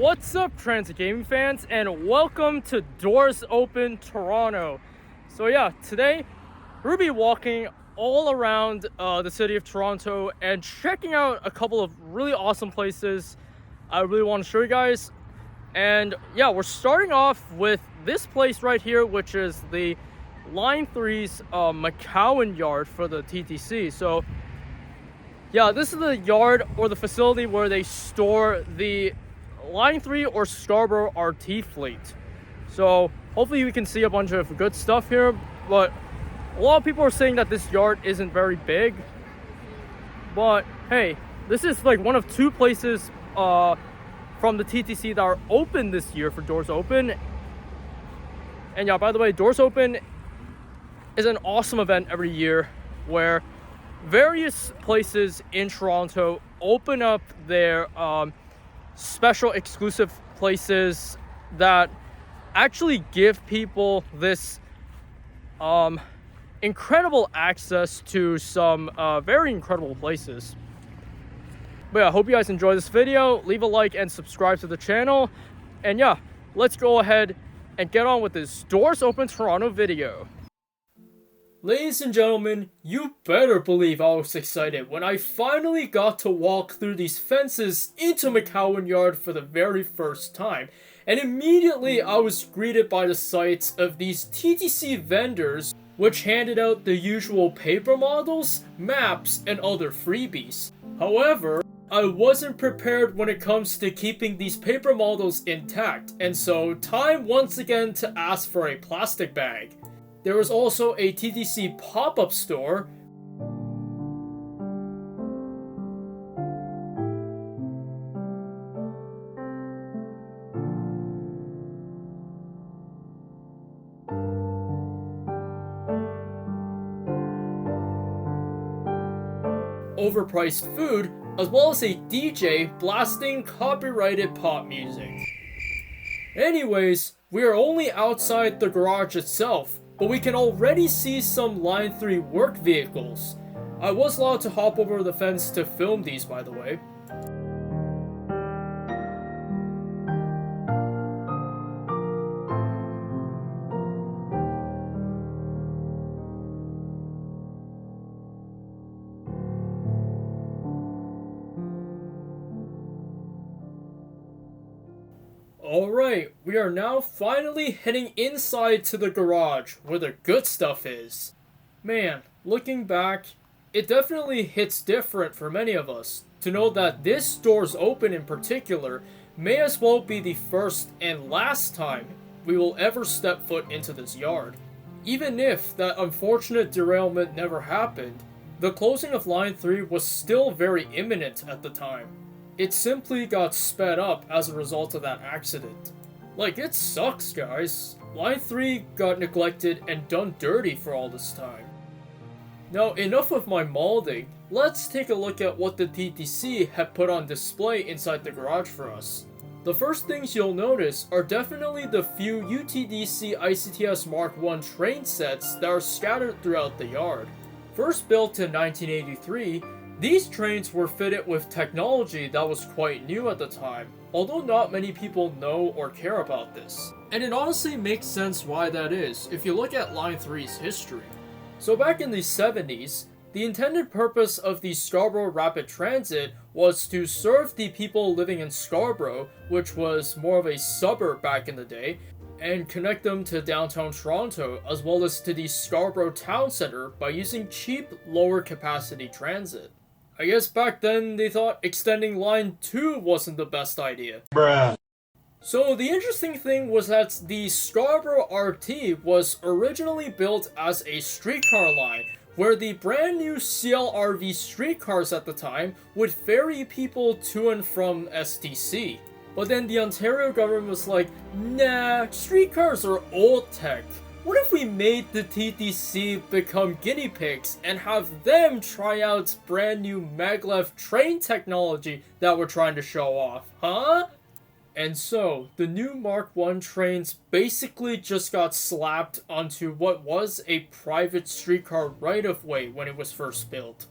What's up, Transit Gaming fans, and welcome to Doors Open Toronto. So yeah, today we'll be walking all around the city of Toronto and checking out a couple of really awesome places I really want to show you guys. And yeah, we're starting off with this place right here, which is the Line 3's McCowan Yard for the TTC. So yeah, this is the yard or the facility where they store the Line 3 or Scarborough RT fleet. So hopefully we can see a bunch of good stuff here, but a lot of people are saying that this yard isn't very big. But hey, this is like one of two places from the TTC that are open this year for Doors Open. And yeah, by the way, Doors Open is an awesome event every year where various places in Toronto open up their special exclusive places that actually give people this incredible access to some very incredible places. But yeah, I hope you guys enjoy this video. Leave a like and subscribe to the channel. And yeah, let's go ahead and get on with this Doors Open Toronto video. Ladies and gentlemen, you better believe I was excited when I finally got to walk through these fences into McCowan Yard for the very first time. And immediately I was greeted by the sights of these TTC vendors, which handed out the usual paper models, maps, and other freebies. However, I wasn't prepared when it comes to keeping these paper models intact, and so time once again to ask for a plastic bag. There was also a TTC pop-up store overpriced food, as well as a DJ blasting copyrighted pop music. Anyways, we are only outside the garage itself, but we can already see some Line 3 work vehicles. I was allowed to hop over the fence to film these, by the way. Alright, we are now finally heading inside to the garage, where the good stuff is. Man, looking back, it definitely hits different for many of us to know that this Doors Open in particular may as well be the first and last time we will ever step foot into this yard. Even if that unfortunate derailment never happened, the closing of Line 3 was still very imminent at the time. It simply got sped up as a result of that accident. Like, it sucks, guys. Line 3 got neglected and done dirty for all this time. Now, enough of my mauling. Let's take a look at what the TTC had put on display inside the garage for us. The first things you'll notice are definitely the few UTDC ICTS Mark I train sets that are scattered throughout the yard. First built in 1983, these trains were fitted with technology that was quite new at the time, although not many people know or care about this. And it honestly makes sense why that is, if you look at Line 3's history. So back in the 70s, the intended purpose of the Scarborough Rapid Transit was to serve the people living in Scarborough, which was more of a suburb back in the day, and connect them to downtown Toronto as well as to the Scarborough Town Centre by using cheap, lower capacity transit. I guess back then they thought extending Line 2 wasn't the best idea. Bruh. So the interesting thing was that the Scarborough RT was originally built as a streetcar line, where the brand new CLRV streetcars at the time would ferry people to and from STC. But then the Ontario government was like, nah, streetcars are old tech. What if we made the TTC become guinea pigs and have them try out brand new maglev train technology that we're trying to show off, huh? And so, the new Mark I trains basically just got slapped onto what was a private streetcar right-of-way when it was first built.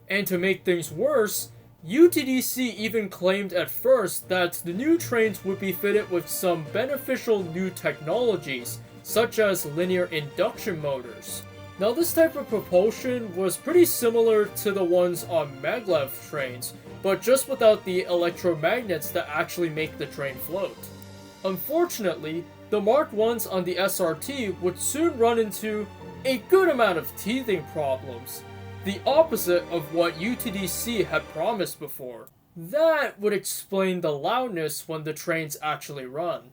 And to make things worse, UTDC even claimed at first that the new trains would be fitted with some beneficial new technologies, such as linear induction motors. Now this type of propulsion was pretty similar to the ones on maglev trains, but just without the electromagnets that actually make the train float. Unfortunately, the Mark 1s on the SRT would soon run into a good amount of teething problems, the opposite of what UTDC had promised before. That would explain the loudness when the trains actually run.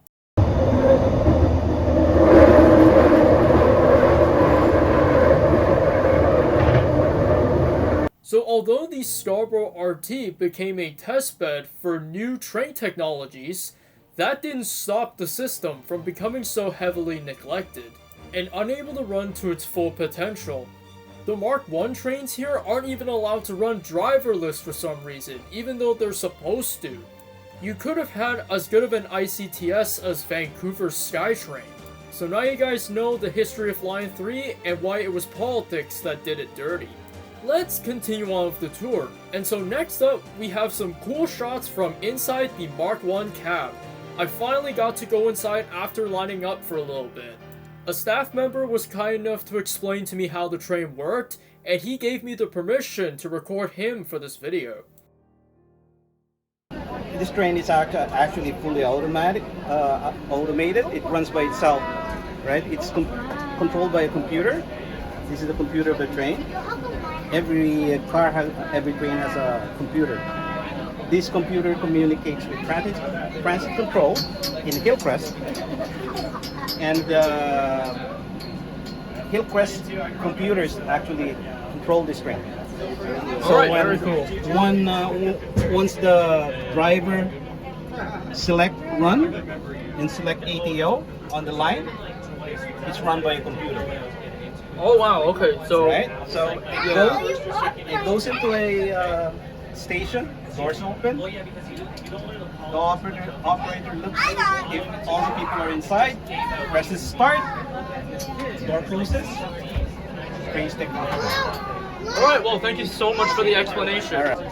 So although the Scarborough RT became a testbed for new train technologies, that didn't stop the system from becoming so heavily neglected and unable to run to its full potential. The Mark 1 trains here aren't even allowed to run driverless for some reason, even though they're supposed to. You could have had as good of an ICTS as Vancouver's SkyTrain. So now you guys know the history of Line 3 and why it was politics that did it dirty. Let's continue on with the tour. And so next up, we have some cool shots from inside the Mark 1 cab. I finally got to go inside after lining up for a little bit. A staff member was kind enough to explain to me how the train worked, and he gave me the permission to record him for this video. This train is actually fully automated. It runs by itself, right? It's controlled by a computer. This is the computer of the train. Every train has a computer. This computer communicates with transit control in Hillcrest, and Hillcrest computers actually control this train. So very cool. Once the driver select run and select ATO on the line, it's run by a computer. Oh wow, okay, so... Right? So it goes into a station, doors open, the operator looks if all the people are inside, presses start, door closes, trains take off. Alright, well thank you so much for the explanation. All right.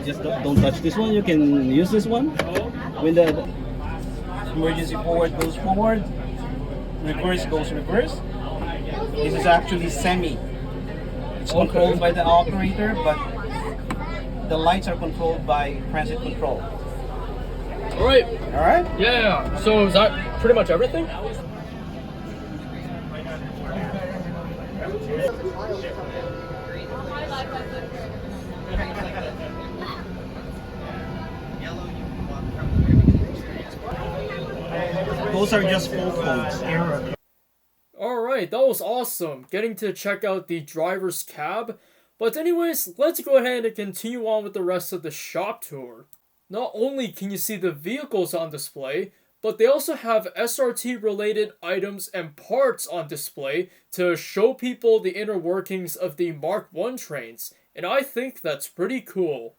Just don't touch this one, you can use this one. When the emergency forward goes forward, reverse goes reverse. This is actually semi. It's controlled by the operator, but the lights are controlled by transit control. Alright. Alright? Yeah, so is that pretty much everything? Those are just full codes. Alright, that was awesome, getting to check out the driver's cab. But anyways, let's go ahead and continue on with the rest of the shop tour. Not only can you see the vehicles on display, but they also have SRT related items and parts on display to show people the inner workings of the Mark 1 trains, and I think that's pretty cool.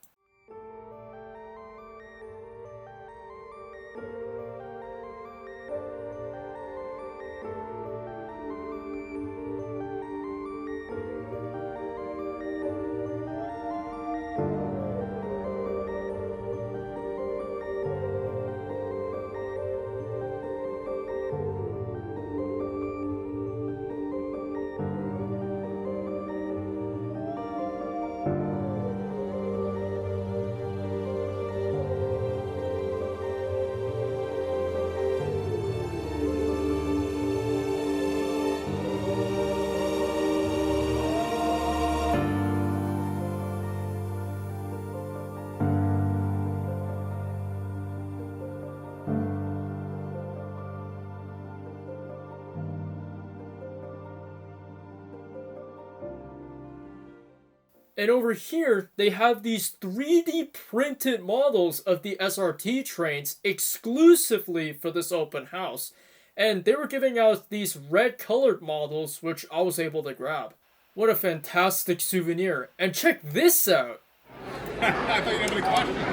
And over here, they have these 3D printed models of the SRT trains exclusively for this open house. And they were giving out these red colored models, which I was able to grab. What a fantastic souvenir. And check this out! I thought you didn't have any questions.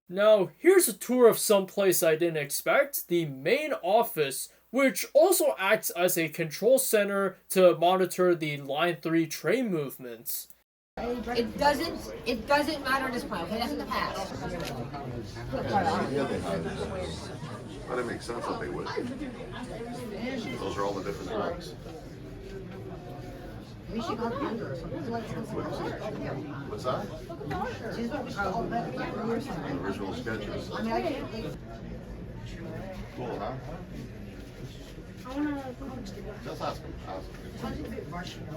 Now, here's a tour of some place I didn't expect, the main office, which also acts as a control center to monitor the Line 3 train movements. It doesn't matter at this point, okay? That's in the past. Yeah, they have. But it makes sense that they would. Those are all the different tracks. We should go to hangar or something. What's that? Original sketches. I mean, I can't leave. Cool, huh? Just ask him. Ask him.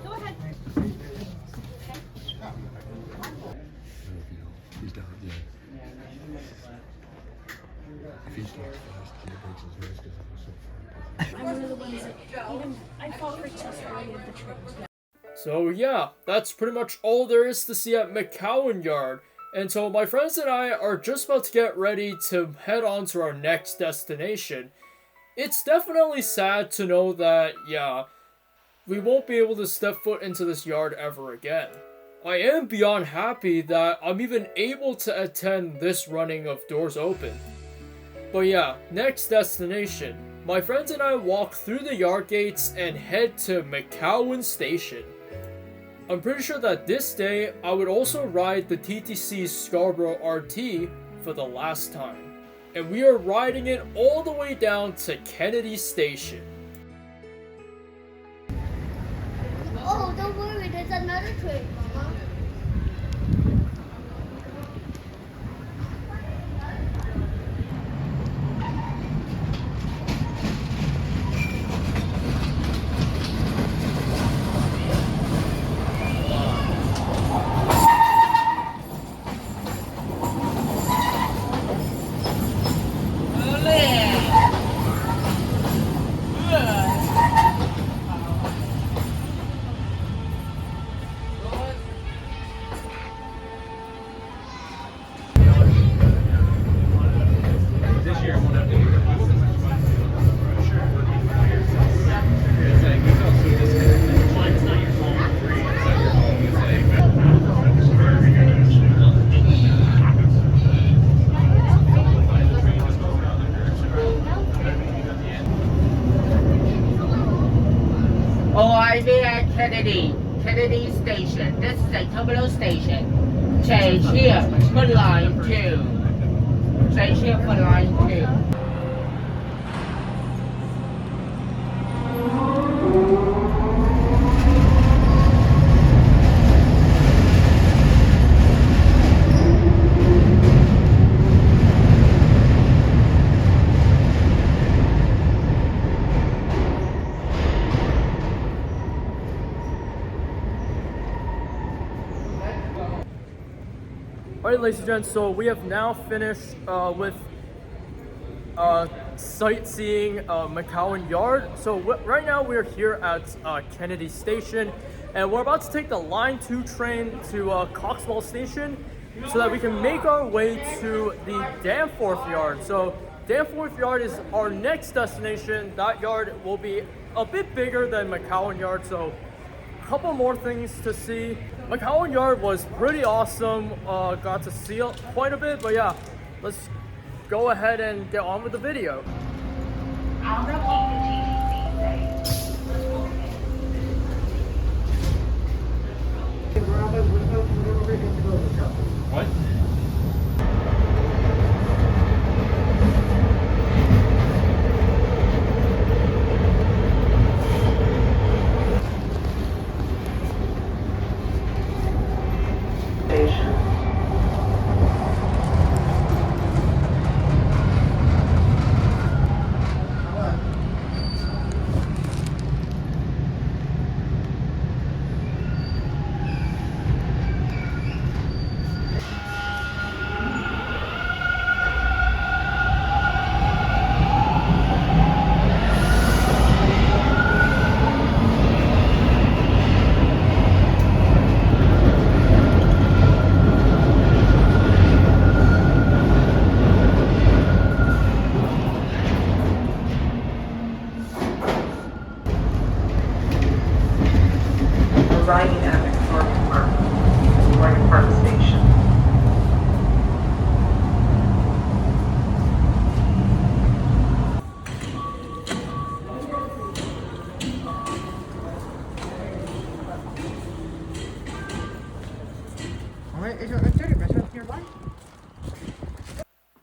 Go ahead. He's down, yeah. If he starts fast, he breaks his nose because it was so far. I'm one of the ones that even I fought for just related the trains. So yeah, that's pretty much all there is to see at McCowan Yard. And so my friends and I are just about to get ready to head on to our next destination. It's definitely sad to know that, yeah, we won't be able to step foot into this yard ever again. I am beyond happy that I'm even able to attend this running of Doors Open. But yeah, next destination. My friends and I walk through the yard gates and head to McCowan Station. I'm pretty sure that this day I would also ride the TTC Scarborough RT for the last time. And we are riding it all the way down to Kennedy Station. Oh, don't worry, there's another train, Mama. Arriving at Kennedy Station. This is a terminal station. Change here for line 2. Change here for line 2. Alright, ladies and gents, so we have now finished with sightseeing McCowan Yard. So right now we're here at Kennedy Station, and we're about to take the Line 2 train to Coxwell Station so that we can make our way to the Danforth Yard. So Danforth Yard is our next destination. That yard will be a bit bigger than McCowan Yard, so a couple more things to see. McCowan Yard was pretty awesome. Got to see quite a bit, but yeah, let's go ahead and get on with the video. What?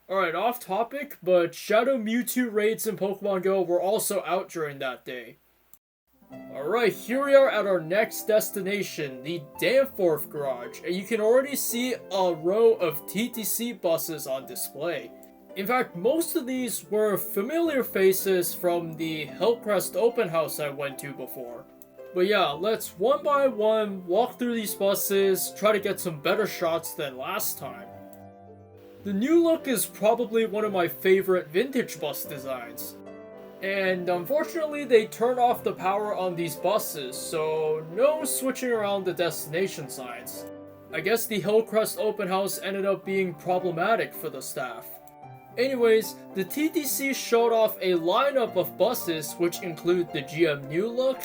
Alright, off topic, but Shadow Mewtwo raids in Pokemon Go were also out during that day. Alright, here we are at our next destination, the Danforth Garage, and you can already see a row of TTC buses on display. In fact, most of these were familiar faces from the Hillcrest open house I went to before. But yeah, let's one by one walk through these buses, try to get some better shots than last time. The new look is probably one of my favorite vintage bus designs. And unfortunately, they turned off the power on these buses, so no switching around the destination signs. I guess the Hillcrest open house ended up being problematic for the staff. Anyways, the TTC showed off a lineup of buses which include the GM New Look,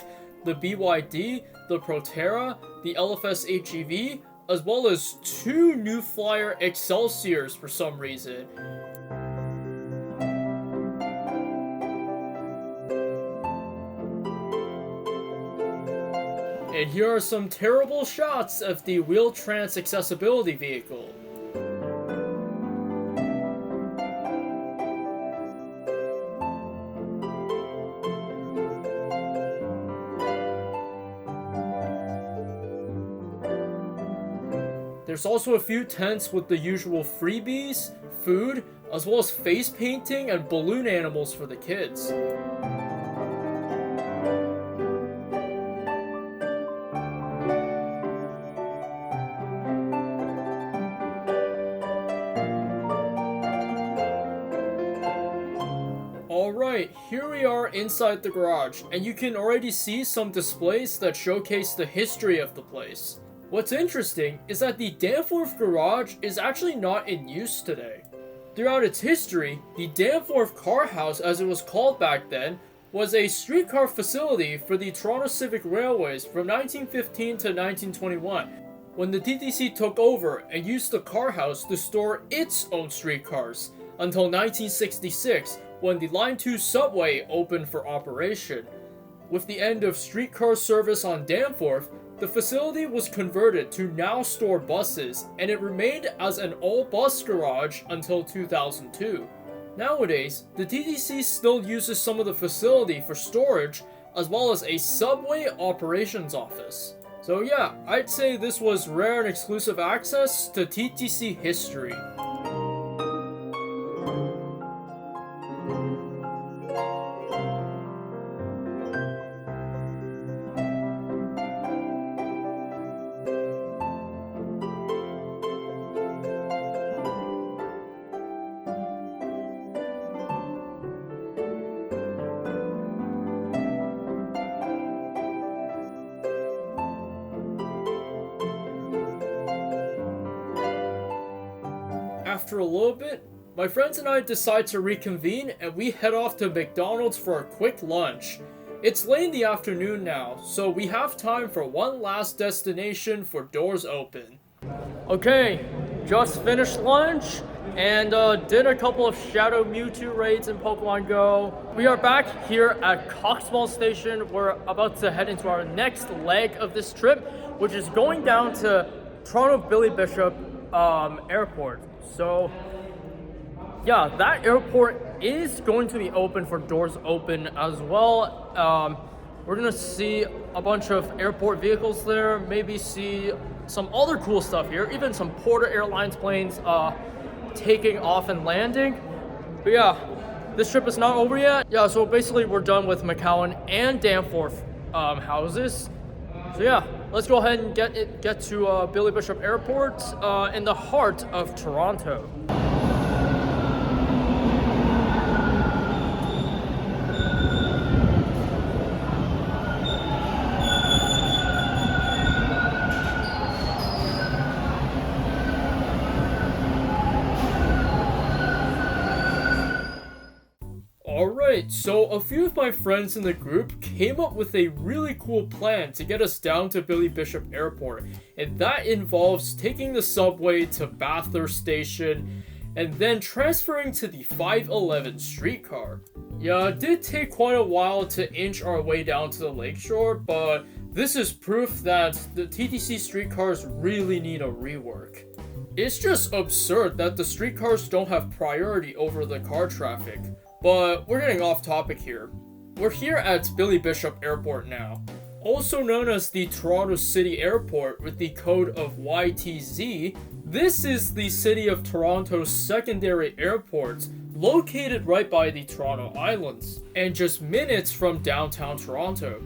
the BYD, the Proterra, the LFS HEV, as well as 2 New Flyer Excelsiors for some reason. And here are some terrible shots of the Wheel-Trans accessibility vehicle. There's also a few tents with the usual freebies, food, as well as face painting and balloon animals for the kids. Alright, here we are inside the garage, and you can already see some displays that showcase the history of the place. What's interesting is that the Danforth Garage is actually not in use today. Throughout its history, the Danforth Carhouse, as it was called back then, was a streetcar facility for the Toronto Civic Railways from 1915 to 1921, when the TTC took over and used the carhouse to store its own streetcars, until 1966, when the Line 2 subway opened for operation. With the end of streetcar service on Danforth, the facility was converted to now store buses, and it remained as an all-bus garage until 2002. Nowadays, the TTC still uses some of the facility for storage, as well as a subway operations office. So yeah, I'd say this was rare and exclusive access to TTC history. After a little bit, my friends and I decide to reconvene and we head off to McDonald's for a quick lunch. It's late in the afternoon now, so we have time for one last destination for doors open. Okay, just finished lunch and did a couple of Shadow Mewtwo raids in Pokemon Go. We are back here at Coxwell Station. We're about to head into our next leg of this trip, which is going down to Toronto Billy Bishop Airport. So yeah, that airport is going to be open for doors open as well. We're gonna see a bunch of airport vehicles there, maybe see some other cool stuff here, even some Porter Airlines planes taking off and landing. But yeah, this trip is not over yet. Yeah, so basically we're done with McCowan and Danforth houses. So yeah, let's go ahead and get to Billy Bishop Airport in the heart of Toronto. Alright, so a few of my friends in the group came up with a really cool plan to get us down to Billy Bishop Airport, and that involves taking the subway to Bathurst Station and then transferring to the 511 streetcar. Yeah, it did take quite a while to inch our way down to the lakeshore, but This is proof that the TTC streetcars really need a rework. It's just absurd that the streetcars don't have priority over the car traffic. But we're getting off topic here. We're here at Billy Bishop Airport now. Also known as the Toronto City Airport with the code of YTZ, this is the City of Toronto's secondary airport, located right by the Toronto Islands, and just minutes from downtown Toronto.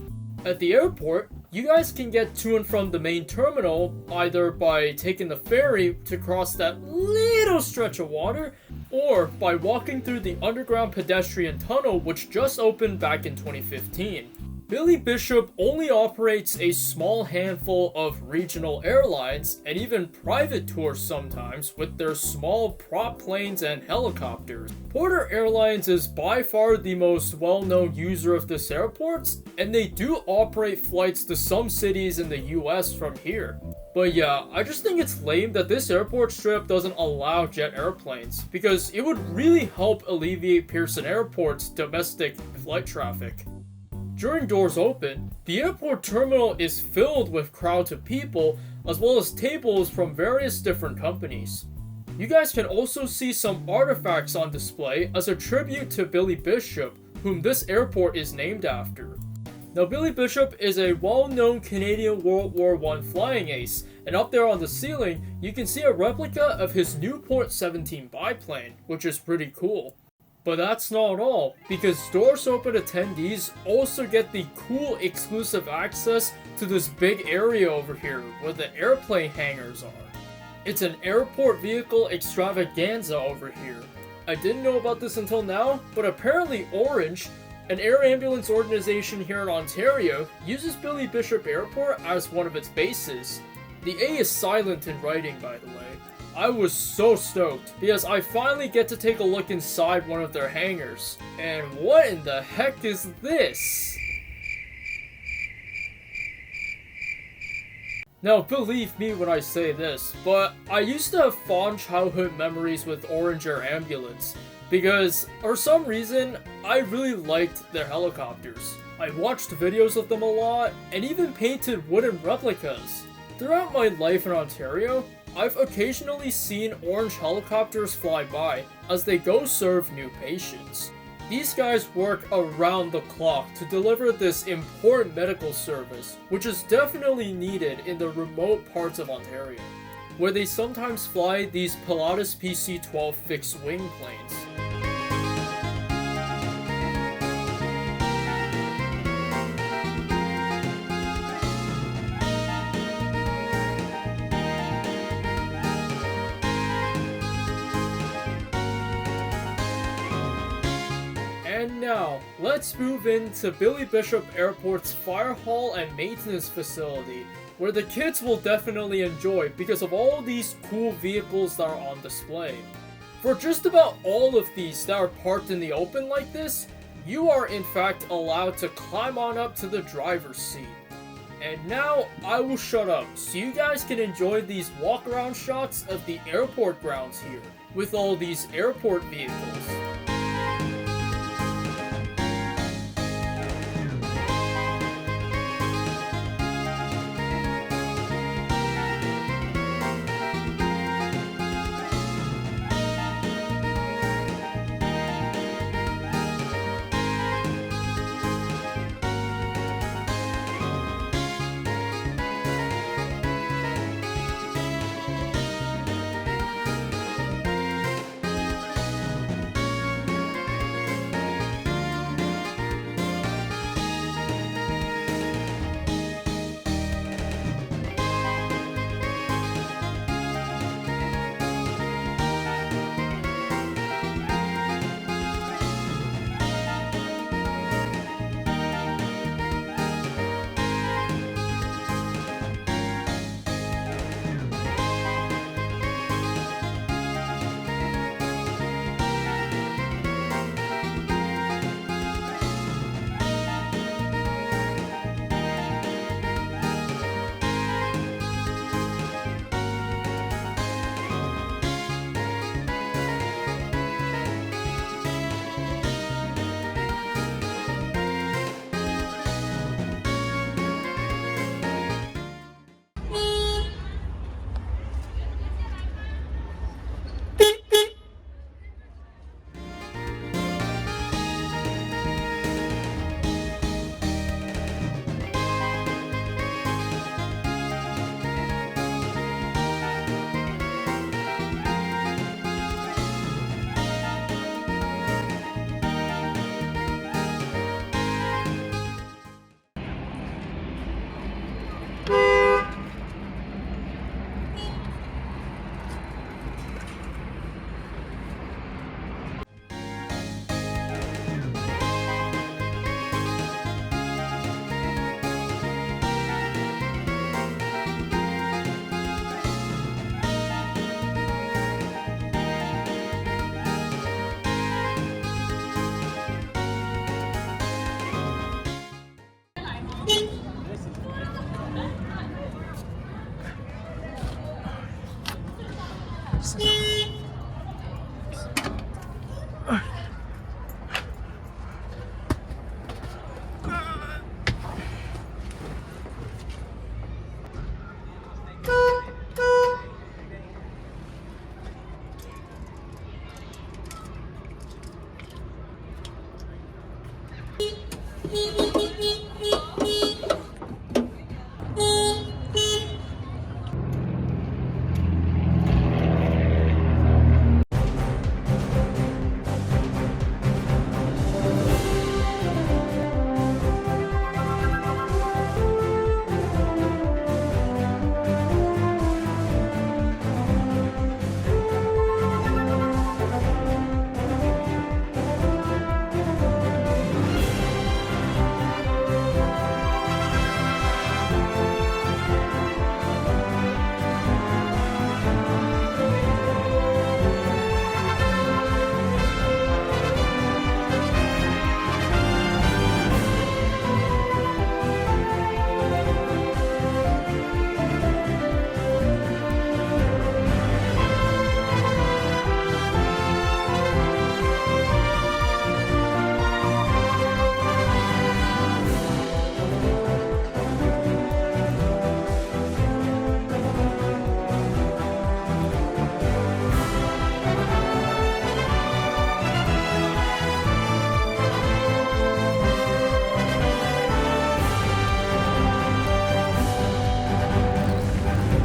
At the airport, you guys can get to and from the main terminal either by taking the ferry to cross that little stretch of water, or by walking through the underground pedestrian tunnel which just opened back in 2015. Billy Bishop only operates a small handful of regional airlines and even private tours sometimes with their small prop planes and helicopters. Porter Airlines is by far the most well-known user of this airport, and they do operate flights to some cities in the US from here. But yeah, I just think it's lame that this airport strip doesn't allow jet airplanes, because it would really help alleviate Pearson Airport's domestic flight traffic. During doors open, the airport terminal is filled with crowds of people, as well as tables from various different companies. You guys can also see some artifacts on display as a tribute to Billy Bishop, whom this airport is named after. Now, Billy Bishop is a well-known Canadian World War I flying ace, and up there on the ceiling, you can see a replica of his Newport 17 biplane, which is pretty cool. But that's not all, because Doors Open attendees also get the cool exclusive access to this big area over here where the airplane hangars are. It's an airport vehicle extravaganza over here. I didn't know about this until now, but apparently Ornge, an air ambulance organization here in Ontario, uses Billy Bishop Airport as one of its bases. The A is silent in writing, by the way. I was so stoked, because I finally get to take a look inside one of their hangars. And what in the heck is this? Now, believe me when I say this, but I used to have fond childhood memories with Ornge Air Ambulance, because for some reason, I really liked their helicopters. I watched videos of them a lot, and even painted wooden replicas. Throughout my life in Ontario, I've occasionally seen Ornge helicopters fly by as they go serve new patients. These guys work around the clock to deliver this important medical service, which is definitely needed in the remote parts of Ontario, where they sometimes fly these Pilatus PC-12 fixed-wing planes. And now, let's move into Billy Bishop Airport's fire hall and maintenance facility, where the kids will definitely enjoy because of all these cool vehicles that are on display. For just about all of these that are parked in the open like this, you are in fact allowed to climb on up to the driver's seat. And now, I will shut up so you guys can enjoy these walk-around shots of the airport grounds here, with all these airport vehicles.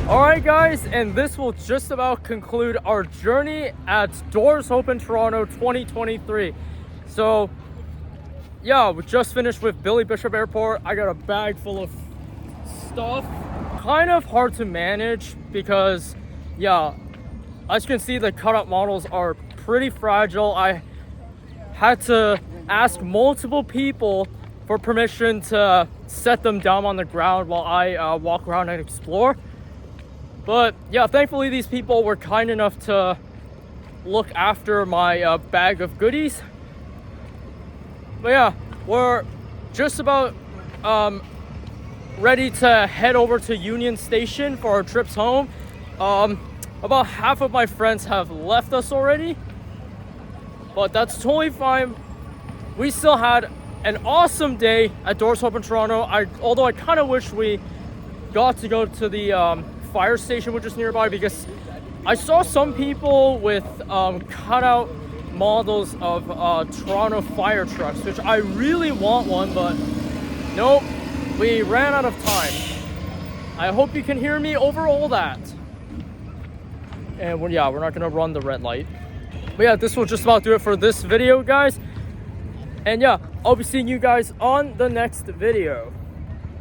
Alright guys, and this will just about conclude our journey at Doors Open Toronto 2023. So yeah, we just finished with Billy Bishop Airport. I got a bag full of stuff. Kind of hard to manage because yeah, as you can see, the cutout models are pretty fragile. I had to ask multiple people for permission to set them down on the ground while I walk around and explore. But yeah, thankfully these people were kind enough to look after my bag of goodies. But yeah, we're just about ready to head over to Union Station for our trips home. About half of my friends have left us already, but that's totally fine. We still had an awesome day at Doors Open Toronto. Although I kind of wish we got to go to the fire station, which is nearby, because I saw some people with cutout models of Toronto fire trucks, which I really want one, but nope, we ran out of time. I hope you can hear me over all that. And we're not gonna run the red light. But yeah, this will just about do it for this video, guys. And yeah, I'll be seeing you guys on the next video.